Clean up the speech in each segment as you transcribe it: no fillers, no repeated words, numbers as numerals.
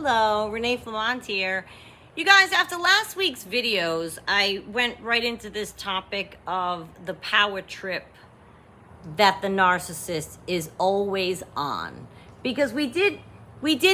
Hello, Renee Flamont here. You guys, after last week's videos, I went right into this topic of the power trip that the narcissist is always on. Because we did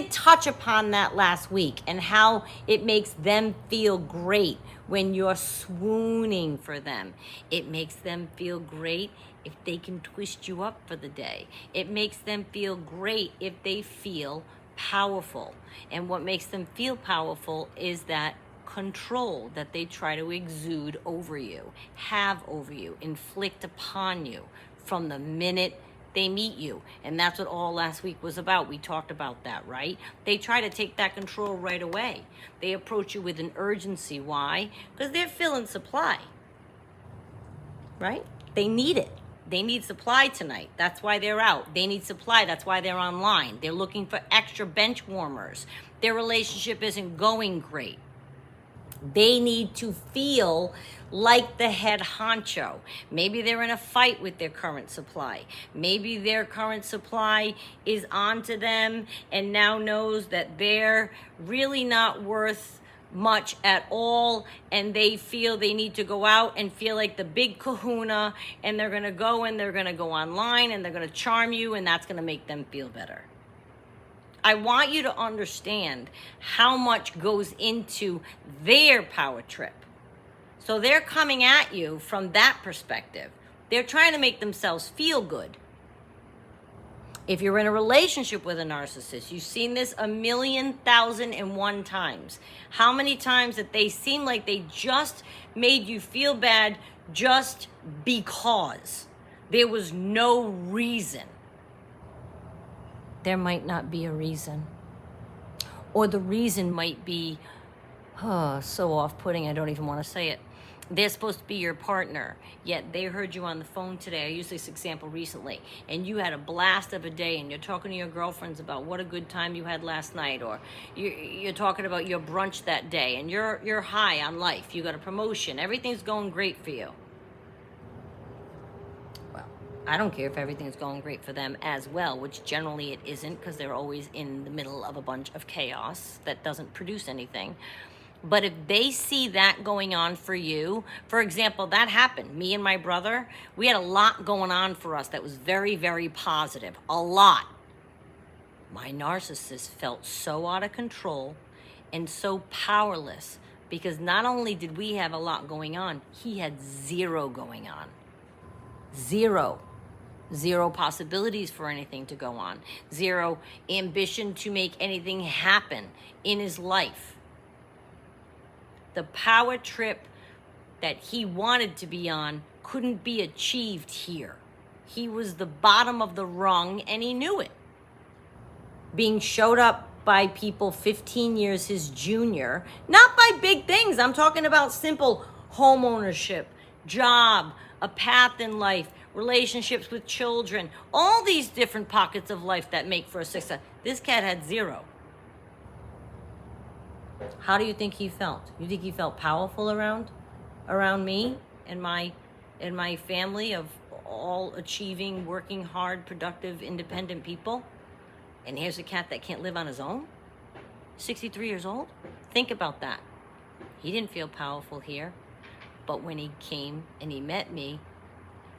touch upon that last week and how it makes them feel great when you're swooning for them. It makes them feel great if they can twist you up for the day. It makes them feel great if they feel powerful. And what makes them feel powerful is that control that they try to exude over you, have over you, inflict upon you from the minute they meet you. And that's what all last week was about. We talked about that, right? They try to take that control right away. They approach you with an urgency. Why? Because they're filling supply, right? They need it. They need supply tonight. That's why they're out. They need supply. That's why they're online. They're looking for extra bench warmers. Their relationship isn't going great. They need to feel like the head honcho. Maybe they're in a fight with their current supply. Maybe their current supply is onto them and now knows that they're really not worth much at all, and they feel they need to go out and feel like the big kahuna, and they're gonna go online and they're gonna charm you, and that's gonna make them feel better. I want you to understand how much goes into their power trip. So they're coming at you from that perspective. They're trying to make themselves feel good. If you're in a relationship with a narcissist, you've seen this 1,000,001 times. How many times that they seem like they just made you feel bad just because there was no reason. There might not be a reason. Or the reason might be, so off-putting, I don't even want to say it. They're supposed to be your partner, yet they heard you on the phone today. I used this example recently, and you had a blast of a day, and you're talking to your girlfriends about what a good time you had last night, or you're talking about your brunch that day, and you're high on life. You got a promotion. Everything's going great for you. Well, I don't care if everything's going great for them as well, which generally it isn't, because they're always in the middle of a bunch of chaos that doesn't produce anything. But if they see that going on for you, for example, that happened. Me and my brother, we had a lot going on for us that was very, very positive. A lot. My narcissist felt so out of control and so powerless because not only did we have a lot going on, he had zero going on. Zero. Zero possibilities for anything to go on. Zero ambition to make anything happen in his life. The power trip that he wanted to be on couldn't be achieved here. He was the bottom of the rung and he knew it. Being showed up by people 15 years his junior, not by big things. I'm talking about simple home ownership, job, a path in life, relationships with children, all these different pockets of life that make for a success. This cat had zero. How do you think he felt? You think he felt powerful around me and my family of all achieving, working hard, productive, independent people? And here's a cat that can't live on his own? 63 years old? Think about that. He didn't feel powerful here. But when he came and he met me,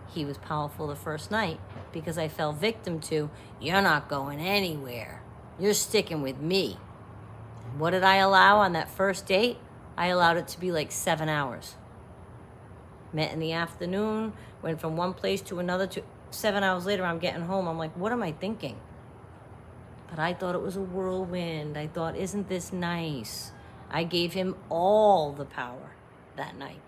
he was powerful the first night because I fell victim to, you're not going anywhere. You're sticking with me. What did I allow on that first date? I allowed it to be like 7 hours. Met in the afternoon, went from one place to another. 7 hours later, I'm getting home. I'm like, what am I thinking? But I thought it was a whirlwind. I thought, isn't this nice? I gave him all the power that night.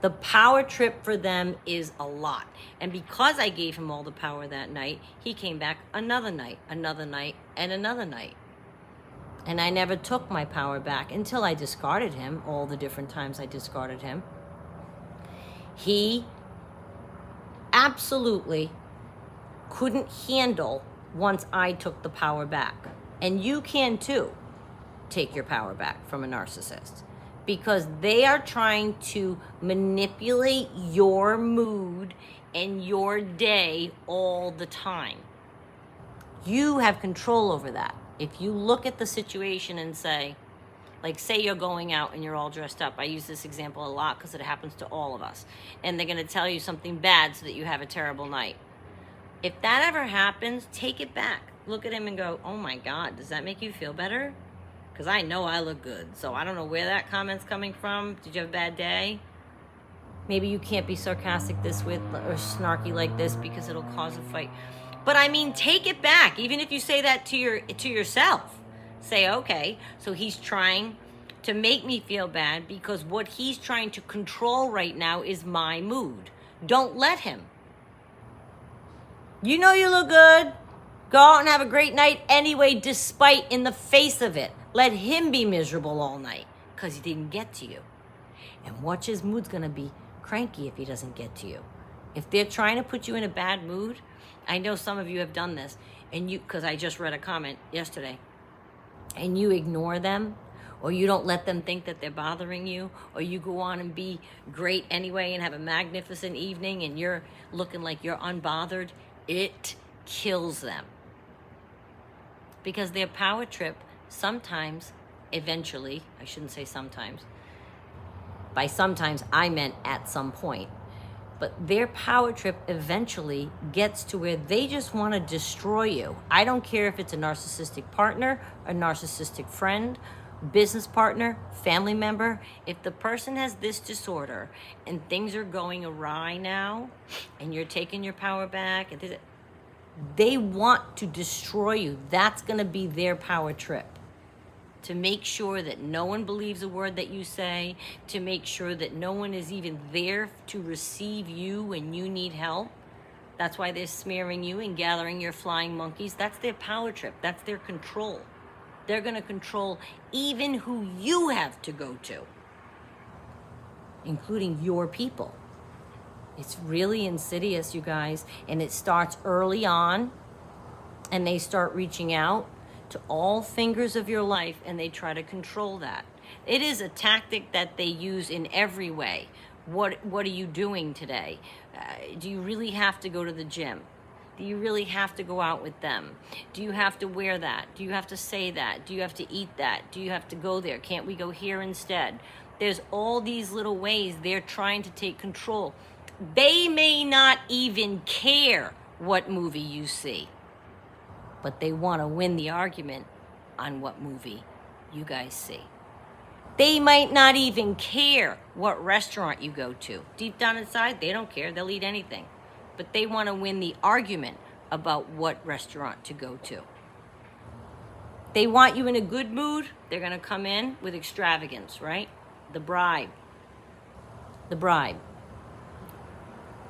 The power trip for them is a lot. And because I gave him all the power that night, he came back another night, and another night. And I never took my power back until I discarded him, all the different times I discarded him. He absolutely couldn't handle once I took the power back. And you can too take your power back from a narcissist because they are trying to manipulate your mood and your day all the time. You have control over that. If you look at the situation and say, like, say you're going out and you're all dressed up. I use this example a lot because it happens to all of us. And they're going to tell you something bad so that you have a terrible night. If that ever happens, take it back. Look at him and go, oh my God, does that make you feel better? Because I know I look good. So I don't know where that comment's coming from. Did you have a bad day? Maybe you can't be sarcastic this with or snarky like this because it'll cause a fight. But I mean, take it back. Even if you say that to yourself. Say, okay, so he's trying to make me feel bad because what he's trying to control right now is my mood. Don't let him. You know you look good. Go out and have a great night anyway, despite in the face of it. Let him be miserable all night because he didn't get to you. And watch his mood's going to be cranky if he doesn't get to you. If they're trying to put you in a bad mood, I know some of you have done this, and because I just read a comment yesterday, and you ignore them, or you don't let them think that they're bothering you, or you go on and be great anyway and have a magnificent evening and you're looking like you're unbothered, it kills them. Because their power trip sometimes, eventually, I shouldn't say sometimes. By sometimes, I meant at some point. But their power trip eventually gets to where they just want to destroy you. I don't care if it's a narcissistic partner, a narcissistic friend, business partner, family member. If the person has this disorder and things are going awry now and you're taking your power back, they want to destroy you. That's going to be their power trip. To make sure that no one believes a word that you say, to make sure that no one is even there to receive you when you need help. That's why they're smearing you and gathering your flying monkeys. That's their power trip. That's their control. They're going to control even who you have to go to, including your people. It's really insidious, you guys, and it starts early on, and they start reaching out to all fingers of your life, and they try to control that. It is a tactic that they use in every way. What are you doing today? Do you really have to go to the gym? Do you really have to go out with them? Do you have to wear that? Do you have to say that? Do you have to eat that? Do you have to go there? Can't we go here instead? There's all these little ways they're trying to take control. They may not even care what movie you see, but they want to win the argument on what movie you guys see. They might not even care what restaurant you go to. Deep down inside, they don't care. They'll eat anything. But they want to win the argument about what restaurant to go to. They want you in a good mood. They're going to come in with extravagance, right? The bribe. The bribe.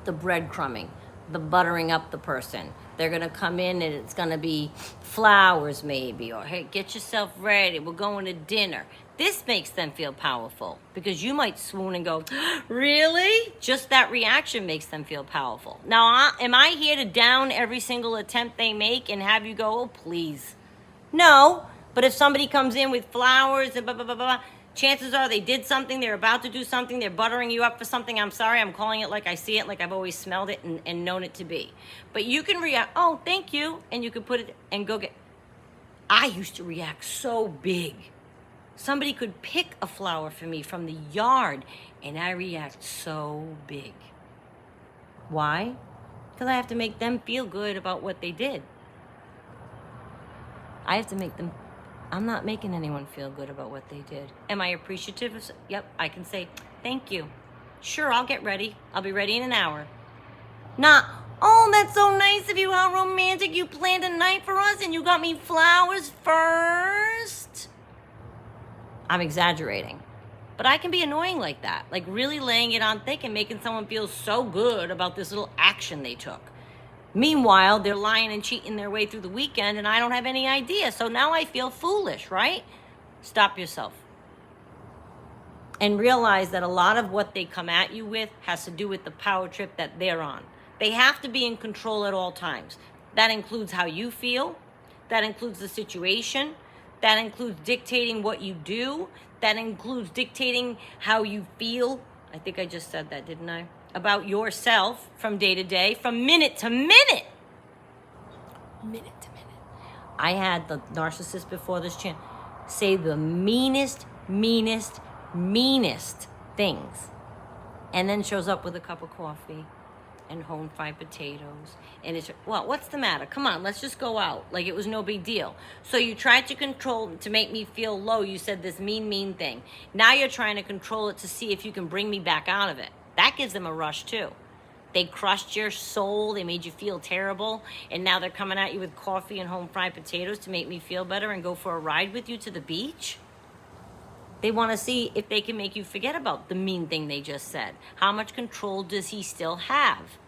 The breadcrumbing. The buttering up the person. They're going to come in and it's going to be flowers maybe, or hey, get yourself ready, we're going to dinner. This makes them feel powerful because you might swoon and go, really? Just that reaction makes them feel powerful. Now, am I here to down every single attempt they make and have you go, oh, please? No, but if somebody comes in with flowers and blah, blah, blah, blah, chances are they did something, they're about to do something, they're buttering you up for something. I'm sorry, I'm calling it like I see it, like I've always smelled it and known it to be. But you can react, oh, thank you, and you can put it and go get. I used to react so big. Somebody could pick a flower for me from the yard, and I react so big. Why? Because I have to make them feel good about what they did. I have to make them. I'm not making anyone feel good about what they did. Am I appreciative of? Yep, I can say, thank you. Sure, I'll get ready. I'll be ready in an hour. Not, oh, that's so nice of you. How romantic. You planned a night for us and you got me flowers first. I'm exaggerating. But I can be annoying like that. Like really laying it on thick and making someone feel so good about this little action they took. Meanwhile, they're lying and cheating their way through the weekend and I don't have any idea. So now I feel foolish, right? Stop yourself. And realize that a lot of what they come at you with has to do with the power trip that they're on. They have to be in control at all times. That includes how you feel. That includes the situation. That includes dictating what you do. That includes dictating how you feel. I think I just said that, didn't I? About yourself from day to day, from minute to minute. Minute to minute. I had the narcissist before this channel say the meanest, meanest, meanest things. And then shows up with a cup of coffee and home fried potatoes. And it's, well, what's the matter? Come on, let's just go out. Like it was no big deal. So you tried to control, to make me feel low. You said this mean, mean thing. Now you're trying to control it to see if you can bring me back out of it. That gives them a rush too. They crushed your soul. They made you feel terrible. And now they're coming at you with coffee and home fried potatoes to make me feel better and go for a ride with you to the beach. They want to see if they can make you forget about the mean thing they just said. How much control does he still have?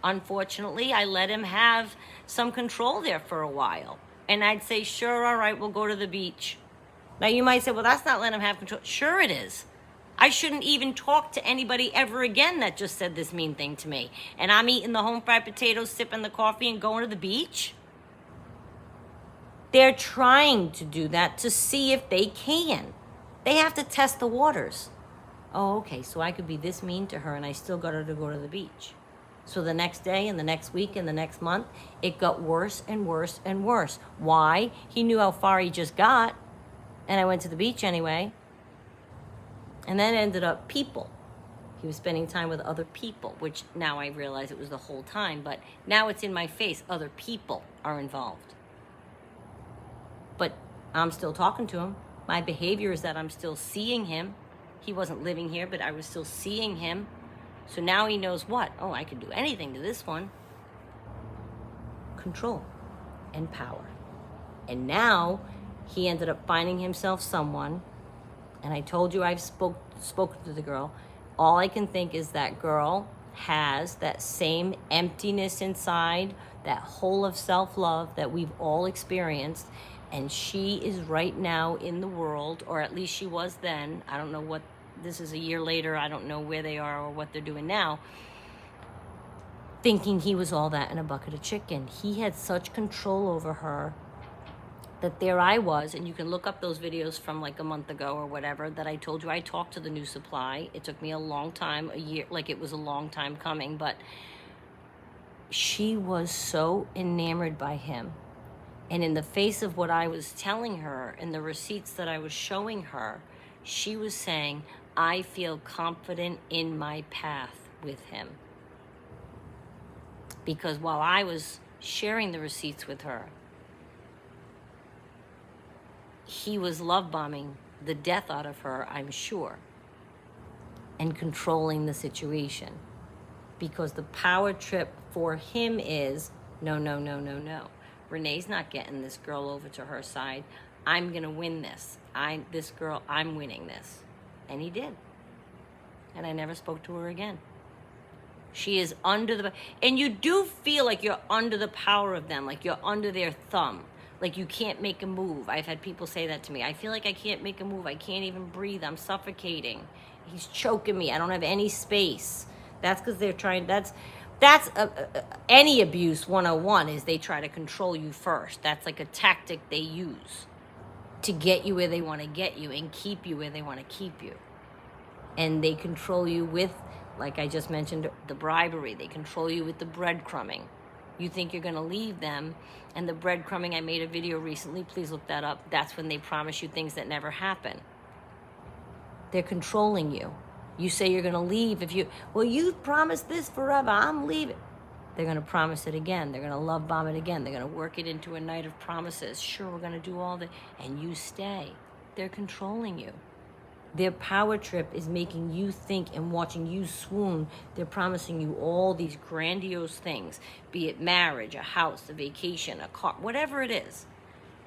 Unfortunately, I let him have some control there for a while. And I'd say, sure, all right, we'll go to the beach. Now you might say, well, that's not letting him have control. Sure it is. I shouldn't even talk to anybody ever again that just said this mean thing to me. And I'm eating the home fried potatoes, sipping the coffee, and going to the beach? They're trying to do that to see if they can. They have to test the waters. Oh, okay, so I could be this mean to her and I still got her to go to the beach. So the next day and the next week and the next month, it got worse and worse and worse. Why? He knew how far he just got, and I went to the beach anyway. And then it ended up people. He was spending time with other people, which now I realize it was the whole time, but now it's in my face. Other people are involved. But I'm still talking to him. My behavior is that I'm still seeing him. He wasn't living here, but I was still seeing him. So now he knows what? Oh, I can do anything to this one. Control and power. And now he ended up finding himself someone. And I told you I've spoken to the girl. All I can think is that girl has that same emptiness inside, that hole of self-love that we've all experienced. And she is right now in the world, or at least she was then. I don't know what, this is a year later. I don't know where they are or what they're doing now. Thinking he was all that in a bucket of chicken. He had such control over her that there I was, and you can look up those videos from like a month ago or whatever, that I told you I talked to the new supply. It took me a long time, a year, like it was a long time coming, but she was so enamored by him. And in the face of what I was telling her and the receipts that I was showing her, she was saying, I feel confident in my path with him. Because while I was sharing the receipts with her, he was love bombing the death out of her, I'm sure, and controlling the situation. Because the power trip for him is, no, no, no, no, no. Renee's not getting this girl over to her side. I'm gonna win this. I'm winning this. And he did. And I never spoke to her again. She is under the, and you do feel like you're under the power of them, like you're under their thumb, like you can't make a move. I've had people say that to me. I feel like I can't make a move. I can't even breathe. I'm suffocating. He's choking me. I don't have any space. That's because they're trying, that's any abuse 101 is they try to control you first. That's like a tactic they use to get you where they want to get you and keep you where they want to keep you. And they control you with, like I just mentioned, the bribery. They control you with the breadcrumbing. You think you're going to leave them, and the breadcrumbing, I made a video recently, please look that up. That's when they promise you things that never happen. They're controlling you. You say you're going to leave if you, well, you promised this forever, I'm leaving. They're going to promise it again. They're going to love bomb it again. They're going to work it into a night of promises. Sure, we're going to do all that. And you stay. They're controlling you. Their power trip is making you think and watching you swoon. They're promising you all these grandiose things, be it marriage, a house, a vacation, a car, whatever it is.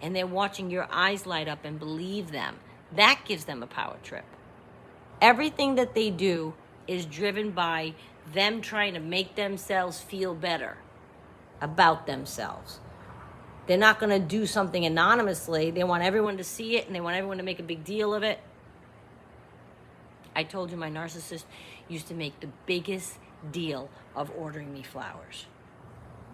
And they're watching your eyes light up and believe them. That gives them a power trip. Everything that they do is driven by them trying to make themselves feel better about themselves. They're not going to do something anonymously. They want everyone to see it, and they want everyone to make a big deal of it. I told you my narcissist used to make the biggest deal of ordering me flowers.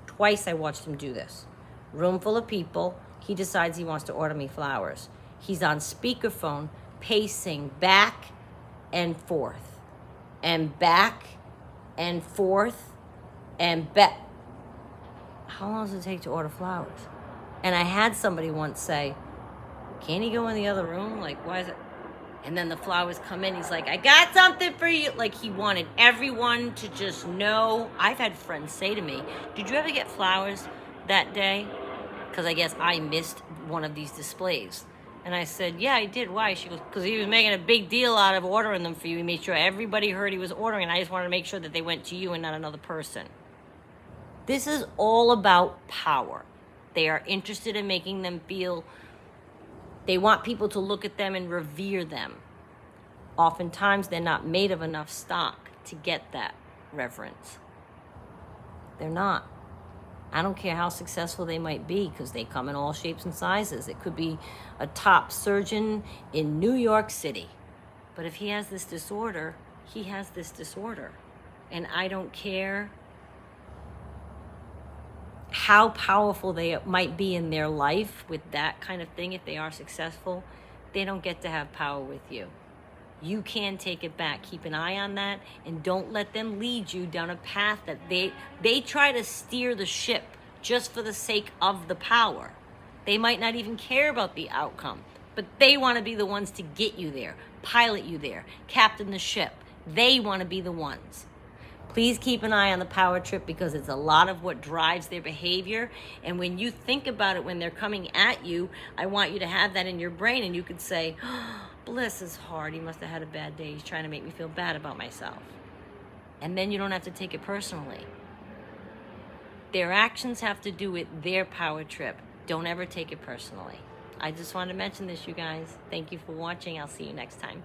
Twice I watched him do this. Room full of people, he decides he wants to order me flowers. He's on speakerphone, pacing back and forth, and back and forth, and back. How long does it take to order flowers? And I had somebody once say, can't he go in the other room? Like, why is it? And then the flowers come in. He's like, I got something for you. Like, he wanted everyone to just know. I've had friends say to me, did you ever get flowers that day? Because I guess I missed one of these displays. And I said, yeah, I did. Why? She goes, because he was making a big deal out of ordering them for you. He made sure everybody heard he was ordering. And I just wanted to make sure that they went to you and not another person. This is all about power. They are interested in making them feel, they want people to look at them and revere them. Oftentimes, they're not made of enough stock to get that reverence. They're not. I don't care how successful they might be, because they come in all shapes and sizes. It could be a top surgeon in New York City. But if he has this disorder, he has this disorder. And I don't care how powerful they might be in their life with that kind of thing. If they are successful, they don't get to have power with you. You can take it back. Keep an eye on that, and don't let them lead you down a path that they try to steer the ship just for the sake of the power. They might not even care about the outcome, but they want to be the ones to get you there, pilot you there, captain the ship. They want to be the ones. Please keep an eye on the power trip, because it's a lot of what drives their behavior. And when you think about it, when they're coming at you, I want you to have that in your brain, and you could say, oh, bless his heart, he must have had a bad day. He's trying to make me feel bad about myself. And then you don't have to take it personally. Their actions have to do with their power trip. Don't ever take it personally. I just wanted to mention this, you guys. Thank you for watching. I'll see you next time.